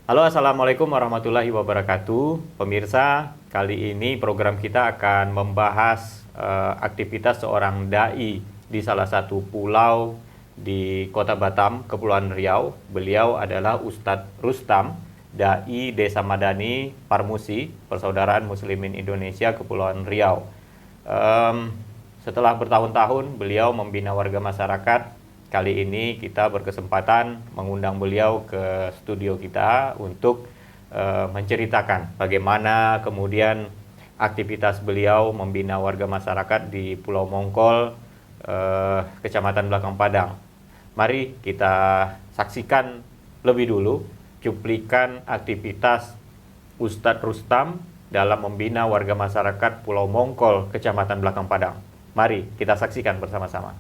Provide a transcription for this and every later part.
Halo, Assalamualaikum warahmatullahi wabarakatuh. Pemirsa, kali ini program kita akan membahas aktivitas seorang dai di salah satu pulau di Kota Batam, Kepulauan Riau. Beliau adalah Ustadz Rustam, dai Desa Madani Parmusi, Persaudaraan Muslimin Indonesia Kepulauan Riau. Setelah bertahun-tahun beliau membina warga masyarakat, kali ini kita berkesempatan mengundang beliau ke studio kita untuk menceritakan bagaimana kemudian aktivitas beliau membina warga masyarakat di Pulau Mongkol, Kecamatan Belakang Padang. Mari kita saksikan lebih dulu cuplikan aktivitas Ustadz Rustam dalam membina warga masyarakat Pulau Mongkol, Kecamatan Belakang Padang. Mari kita saksikan bersama-sama.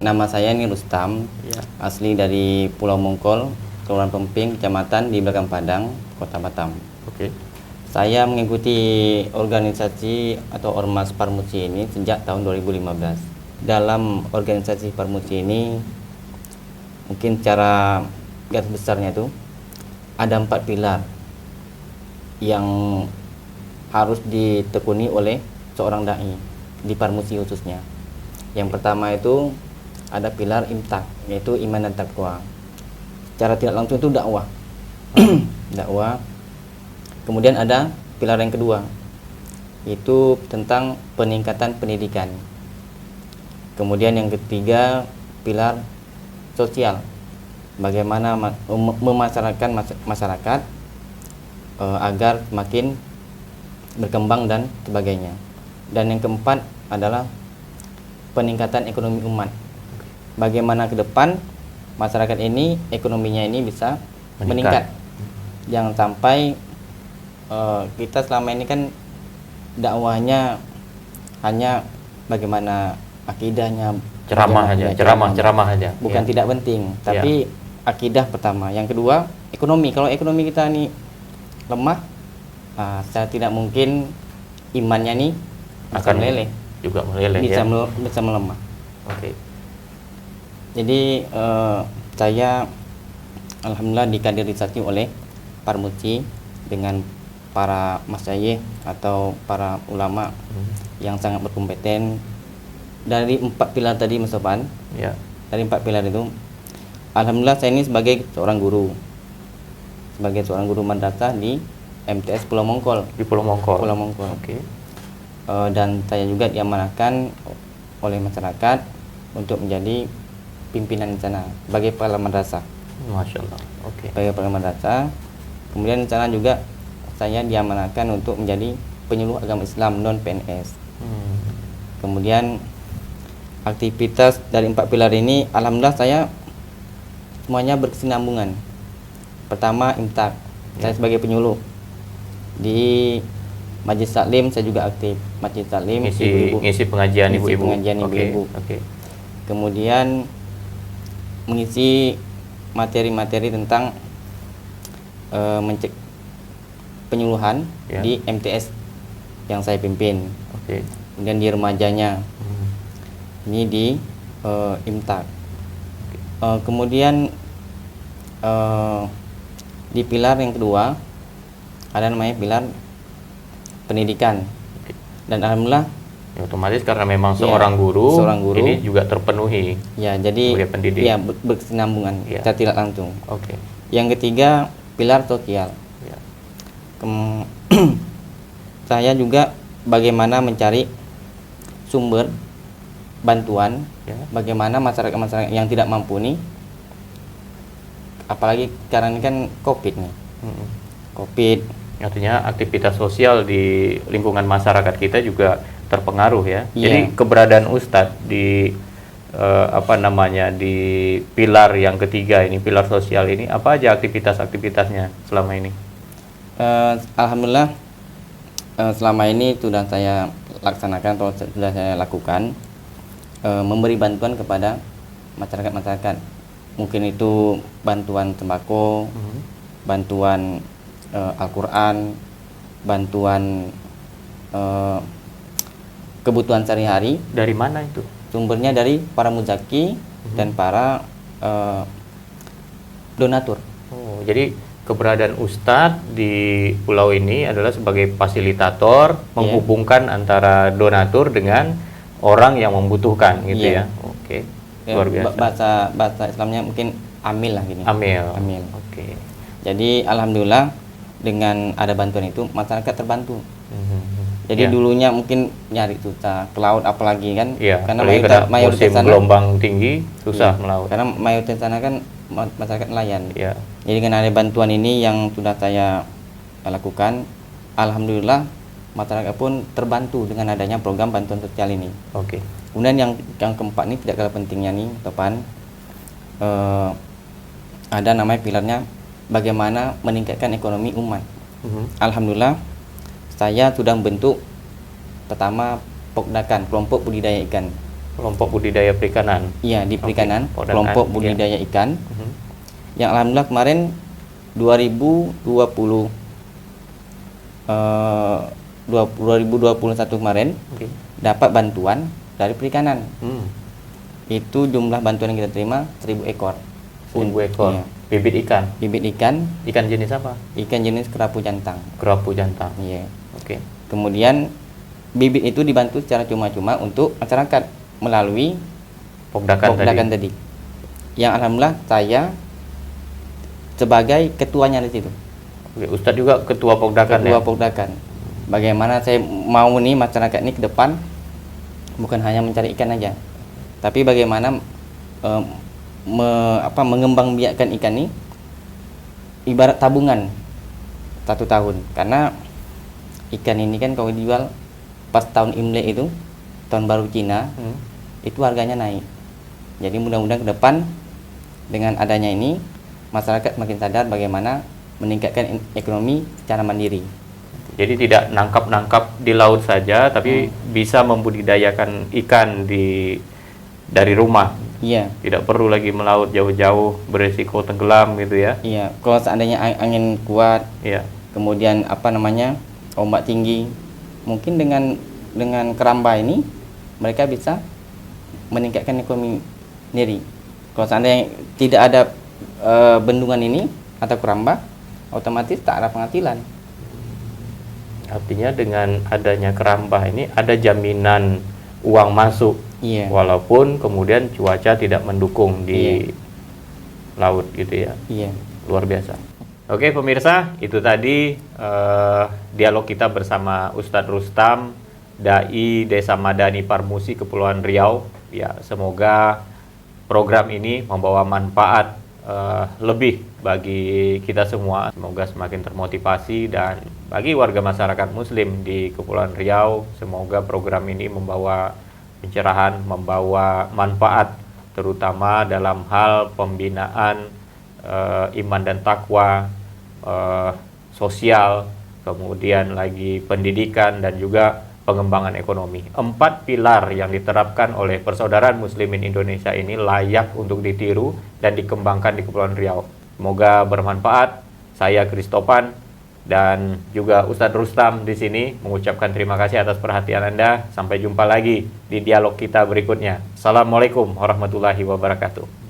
Nama saya ini Rustam, asli dari Pulau Mongkol, Kelurahan Pemping, Kecamatan di Belakang Padang, Kota Batam. Oke. Saya mengikuti organisasi atau Ormas Parmusi ini sejak tahun 2015. Dalam organisasi Parmusi ini, mungkin cara garis besarnya itu ada 4 pilar yang harus ditekuni oleh seorang dai di Parmusi khususnya. Yang pertama itu ada pilar imtak, yaitu iman dan takwa. Secara tidak langsung itu dakwah. Dakwah. Kemudian ada pilar yang kedua, itu tentang peningkatan pendidikan. Kemudian yang ketiga, pilar sosial. Bagaimana memasyarakatkan masyarakat agar makin berkembang dan sebagainya. Dan yang keempat adalah peningkatan ekonomi umat. Bagaimana ke depan masyarakat ini, ekonominya ini bisa meningkat. Jangan sampai kita selama ini kan dakwahnya hanya bagaimana akidahnya, Ceramah aja. Bukan tidak penting, tapi akidah pertama. Yang kedua, ekonomi. Kalau ekonomi kita ini lemah, secara tidak mungkin imannya nih akan meleleh. Juga meleleh, bisa melemah. Oke. Jadi saya alhamdulillah dikaderisasi oleh Parmusi dengan para masyayikh atau para ulama yang sangat berkompeten. Dari 4 pilar tadi, Mas Sofan, dari 4 pilar itu alhamdulillah saya ini sebagai seorang guru madrasah di MTS Pulau Mongkol. Di Pulau Mongkol. Oke. Dan saya juga diamanahkan oleh masyarakat untuk menjadi pimpinan di sana sebagai kepala madrasah. Masya Allah. Oke. Sebagai kepala madrasah. Kemudian di sana juga saya diamanahkan untuk menjadi penyuluh agama Islam non PNS. Kemudian aktivitas dari 4 pilar ini alhamdulillah saya semuanya berkesinambungan. Pertama imtak, saya sebagai penyuluh di Majlis Taklim saya juga aktif. Majlis Taklim ngisi pengajian ibu-ibu. Oke. Kemudian mengisi materi-materi tentang penyuluhan Ya. di MTS yang saya pimpin. Oke. Kemudian di remajanya ini di IMTAK. Kemudian di pilar yang kedua ada namanya pilar pendidikan. Oke. Dan alhamdulillah Ya, otomatis karena memang Ya, seorang guru, seorang guru. ini juga terpenuhi. ya jadi Sebagai pendidik. ya berkesinambungan Ya. secara tidak langsung. Oke. Yang ketiga pilar sosial. Ya. Saya juga bagaimana mencari sumber bantuan, Ya. bagaimana masyarakat yang tidak mampu nih, apalagi sekarang ini kan COVID nih, Mm-mm. COVID. Artinya aktivitas sosial di lingkungan masyarakat kita juga terpengaruh ya. Iya. Jadi keberadaan Ustadz di di pilar yang ketiga ini, pilar sosial ini, apa aja aktivitasnya selama ini? Alhamdulillah selama ini sudah saya laksanakan atau sudah saya lakukan, memberi bantuan kepada masyarakat, mungkin itu bantuan sembako, bantuan Al-Quran, bantuan kebutuhan sehari-hari. Dari mana itu? Sumbernya dari para muzaki dan para donatur. Oh, jadi keberadaan Ustadz di pulau ini adalah sebagai fasilitator menghubungkan antara donatur dengan orang yang membutuhkan gitu Iya. ya. Oke. Luar biasa. Bahasa Islamnya mungkin amil lah gini. Amil. Amil. Oke. Jadi alhamdulillah dengan ada bantuan itu masyarakat terbantu. Jadi Ya. dulunya mungkin nyari susah ke laut apalagi kan, Iya, karena apalagi mayoritas musim sana gelombang tinggi susah Iya, melaut. karena mayoritas sana kan masyarakat nelayan. Ya. Jadi dengan ada bantuan ini yang sudah saya lakukan, alhamdulillah masyarakat pun terbantu dengan adanya program bantuan sosial ini. Oke. Kemudian yang keempat ini tidak kalah pentingnya nih, tepan, ada namanya pilarnya bagaimana meningkatkan ekonomi umat. Alhamdulillah saya sudah membentuk pertama Pokdakan, kelompok budidaya ikan. Kelompok budidaya perikanan. Iya, di perikanan, Pokdakan, kelompok iya. budidaya ikan. Yang alhamdulillah kemarin 2021 kemarin Oke. dapat bantuan dari perikanan. Hmm. Itu jumlah bantuan yang kita terima 1000 ekor. 1000 ekor. Iya. Bibit ikan. Bibit ikan, Ikan jenis apa? ikan jenis kerapu jantan. Kerapu jantan. Iya. Oke. Kemudian bibit itu dibantu secara cuma-cuma untuk masyarakat melalui Pokdakan tadi. Yang alhamdulillah saya sebagai ketuanya di situ. Oke, Ustadz juga ketua Pokdakan Ketua ya? Pokdakan. Bagaimana saya mau nih masyarakat ini ke depan bukan hanya mencari ikan aja, tapi bagaimana mengembangbiakkan ikan ini ibarat tabungan 1 tahun, karena ikan ini kan kalau dijual pas tahun Imlek itu, tahun baru Cina, itu harganya naik. Jadi mudah-mudahan ke depan dengan adanya ini masyarakat makin sadar bagaimana meningkatkan ekonomi secara mandiri. Jadi tidak nangkap di laut saja, tapi bisa membudidayakan ikan dari rumah. Iya. Tidak perlu lagi melaut jauh-jauh beresiko tenggelam gitu ya. Iya, kalau seandainya angin kuat, Iya. kemudian ombak tinggi, mungkin dengan keramba ini mereka bisa meningkatkan ekonomi sendiri. Kalau seandainya tidak ada bendungan ini atau keramba, otomatis tak ada penghasilan. Artinya dengan adanya keramba ini ada jaminan uang masuk. Iya. Walaupun kemudian cuaca tidak mendukung di laut gitu ya. Iya. Luar biasa. Oke pemirsa, itu tadi dialog kita bersama Ustadz Rustam, Dai Desa Madani Parmusi Kepulauan Riau. Ya, semoga program ini membawa manfaat lebih bagi kita semua. Semoga semakin termotivasi, dan bagi warga masyarakat muslim di Kepulauan Riau, semoga program ini membawa pencerahan, membawa manfaat, terutama dalam hal pembinaan iman dan takwa, sosial, kemudian lagi pendidikan, dan juga pengembangan ekonomi. 4 pilar yang diterapkan oleh persaudaraan muslimin Indonesia ini layak untuk ditiru dan dikembangkan di Kepulauan Riau. Semoga bermanfaat. Saya Kristopan, dan juga Ustadz Rustam di sini mengucapkan terima kasih atas perhatian Anda. Sampai jumpa lagi di dialog kita berikutnya. Assalamualaikum warahmatullahi wabarakatuh.